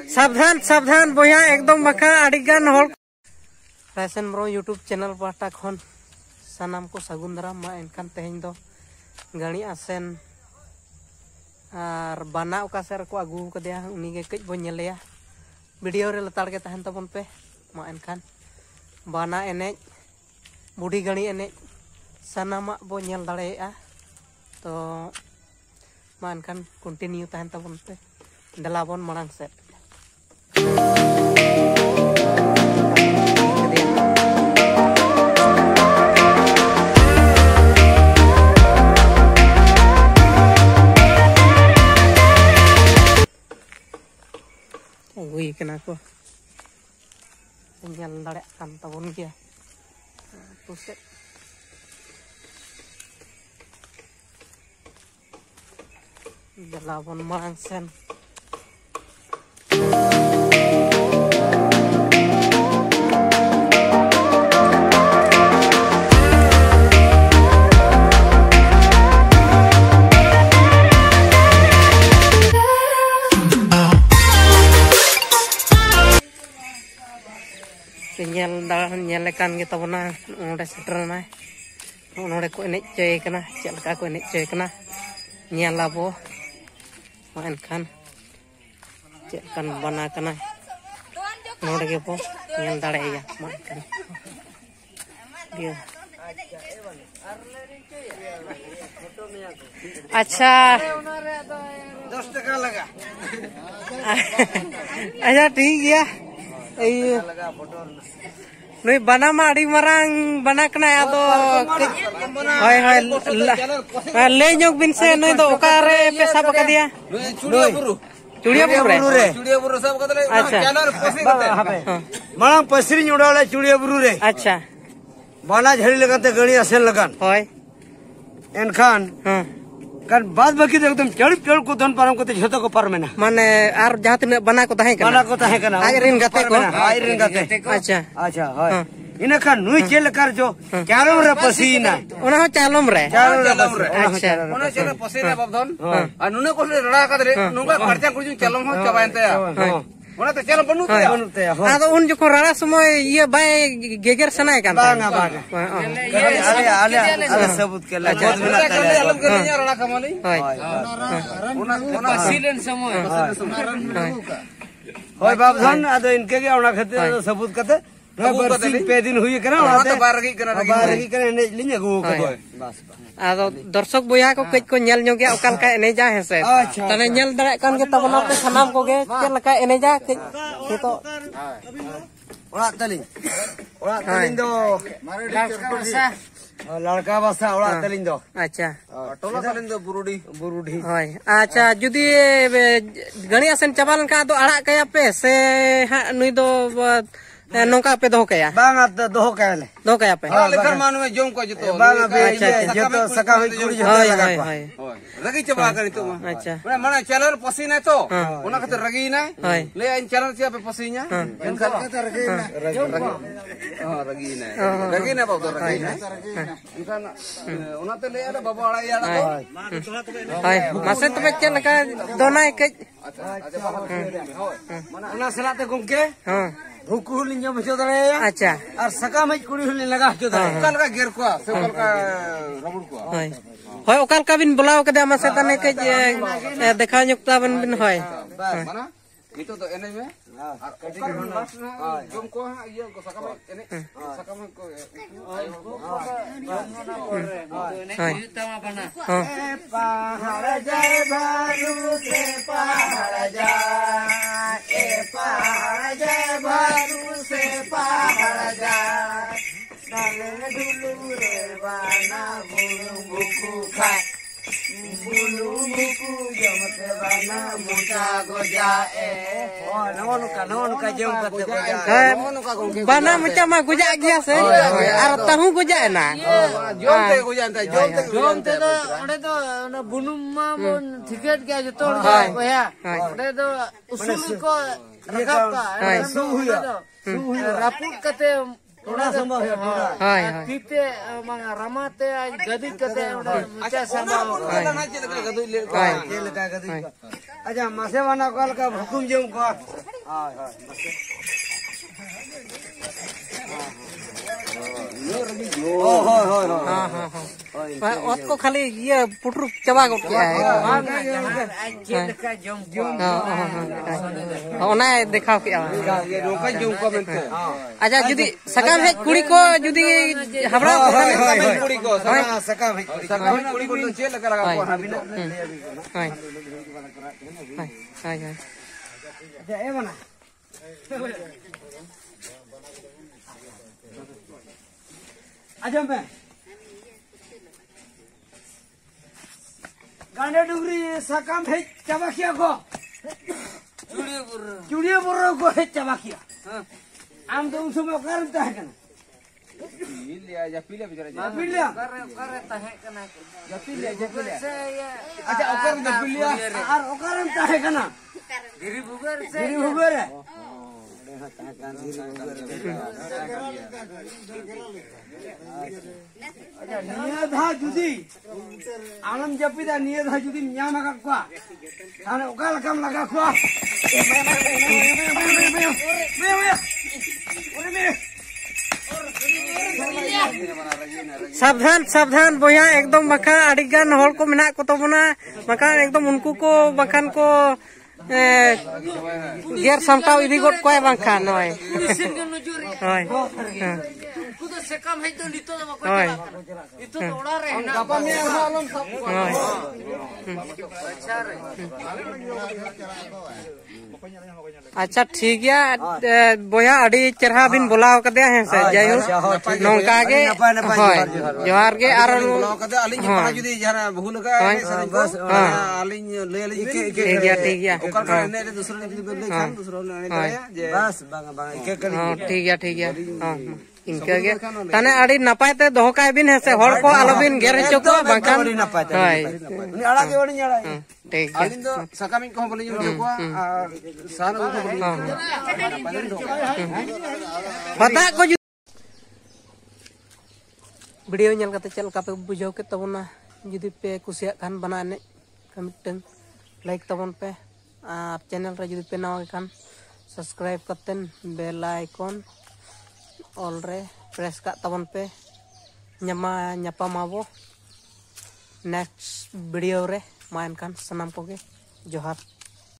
सावधान सावधान बोया एकदम बखा अड़ीगान whole fashion bro YouTube channel पाटा खन सानाम को सगुन दाराम मा एनखान तेहें दो गाड़ी आसेन और बाना ओका सेर को आगू कदेया उनी गे कज बन नेलेया वीडियो रे लताड़ के तहन तबन पे मा एनखान बाना एने बुढ़ी गाड़ी एने सानामा बो नेल दाड़ेया तो मा एनखान कंटिन्यू तहन तबन पे दलाबन मांग से kena ko nyal dare kan tabon kia tuset dalabon marang sen nyelekan kita pernah udah sederhana udah ko enek coy kena celaka ko enek coy kena nyala bo main kan cekan bana kena udah ke po nyel dare ya main kan dia अच्छा 10 टका लगा अच्छा ठीक है नुई बना मा अड़ी मरांग बना कना आदो हाय हाय ले जोग बिन से नुई दो ओकारे पे सब का दिया चुड़िया बुरु रे सब का दले चैनल पसी करते मरांग पसरी उड़ाले चुड़िया बुरु रे अच्छा बना झड़ी लगाते गणी असेल लगान होय एनखान kan बाद बाकी एकदम चढ़ को धन पारम को झतो को पार मेना माने आर जहां तने बना को ताहे kana आज रिन गते को अच्छा अच्छा होय इने खान नुई चेल कर जो चालम रे पसीना ओना चालम रे अच्छा ओना चेल पसीना बाबधन आ नुने को रड़ा का रे नुगा खर्चा कुछ चालम हो चबायनते ओना तो चल बनुते आदो उन जो रड़ा समय ये बाय गेगर सनाय कान बांगा आले सबूत के ला बहुत मिला अलग के रड़ा कमाली ओना सीलन समय होय बाबधन आदो इनके के ओना खते सबूत कते पे दिन हुई करा तो बारगी करा ने लिन गु बस आदो दर्शक बोया को कज को नेल नो गया ओकाल का एने जा है से तने नेल दरे कान के तबना पे सनाम को गे चल का एने जा के तो ओड़ा तलिन दो लड़का बसा ओड़ा तलिन दो अच्छा टोला तलिन दो बुरुडी होय अच्छा जुदी गणी असन चबालन का दो अड़ा कया पे से नुई दो नौका पे दो कया बांगा दो कया पे लेकर मानो में जोम को जतो बांगा पे जतो सका होई कुड़ी जतो लगा होय रगी चबा करी तो अच्छा माने चैनल पसीना तो ओना खत रगी ना ले इन चैनल से पे पसीना इनका रगी ना हां रगी ना बाबू रगी ना इनका ओना ते ले आला बाबू आड़ा याड़ा तो हाय मासे तो पे चल का दोना एक अच्छा माने ओना सलाते गुमके हां हुकुल नियो मचो दरे अच्छा और सका में कुड़ी हुल लगा जो दरे कल का गेर को से कल का रबड़ को होय होय ओकाल का बिन बुलाव कदे मासे तने के देखा युक्ता बिन होय माना इतो तो एने में और ओकाल लास्ट ना जोम को ये को सका में एने सका में को होय तमा बना ए पहाड़ जाए भालू से पहाड़ जाए ए पहाड़ जाए भालू से पहाड़ जाए डाले डुलू रे बाना बुलू बुकू खाए बुलू बुकू जमते बाना मुचा गो जाए ओ नवन का जम करते गो जाए बाना मुचा मा गो जा गया से और तहु गो जाए ना जमते गो जानता जमते तो ओडे तो ना बुनु मा मन टिकट के जो तोड़ जाए भैया ओडे तो उसूल को रखा का सु हुआ रापुट कते थोड़ा संभव है हाय पीते मांगा रमाते गदित करते अच्छा संभव ना चेल का गदुई ले चेल का गदित अच्छा मासे वाना कल का हुकुम जम को हां हां ओत को खाली ये पुटरू चबा गो क्या है चेल का जम ओना दिखाओ के ये रोका जम को मेंते अच्छा जुदी सकाम है कुड़ी को जुदी हमरा कुड़ी को सकाम है कुड़ी को तो चेल लगा को हाबिना हाय हाय हाय अच्छा ए बना अच्छा मैं गांडे डुगरी सकाम है चबाखिया को चुड़िया बुर्र को है चबाखिया आम तो उस समय करता है कना लिया जा पीले बेचारा जा पीलिया करता है कना जा पीले अच्छा ओकर में पीलिया और ओकर में है कना गिरी भुगर है नियधा जुदी आलम जपिदा नियधा जुदी न्याम का को थाने ओकाल कम लगा को सावधान सावधान बोया एकदम मका अडिगान हॉल को मेना को तबना मका एकदम उनको को बखान को गेर सामटाव इदी गोट कोय बांखान होय होय कुदो से कम है तो लितो दबा को इतो तोड़ा रे ना गपा में आलम सब होय अच्छा ठीक गया बोया अड़ी चरहा बिन बुलाव कदे हैं से जयु नोंका के होय जोहार के आर बुलाव कदे अलिन पना जुदी जहां भूल का बस अलिन ले अलिन के ठीक गया ओकर का ने दूसरा ने ले खान दूसरा ने जे बस बांगा के कर ठीक गया हां इनका के तने अड़ी नपाय ते दोहकाय बिन है से हड़ को आलोबिन गेर चको बांखान होय उनी अड़ा के बड़ी अड़ा ठीक अलिन दो सकामिन को बोली जो को सान को बोली पता को video ñal kate chel ka pe bujhaw ke tabona judi pe kusiya kan banane kamitan like tabon pe ar channel ra judi pe nawa kan subscribe katen bell icon all re press ka tabon pe nyapa mabo next video re main kan sanam ko ge johar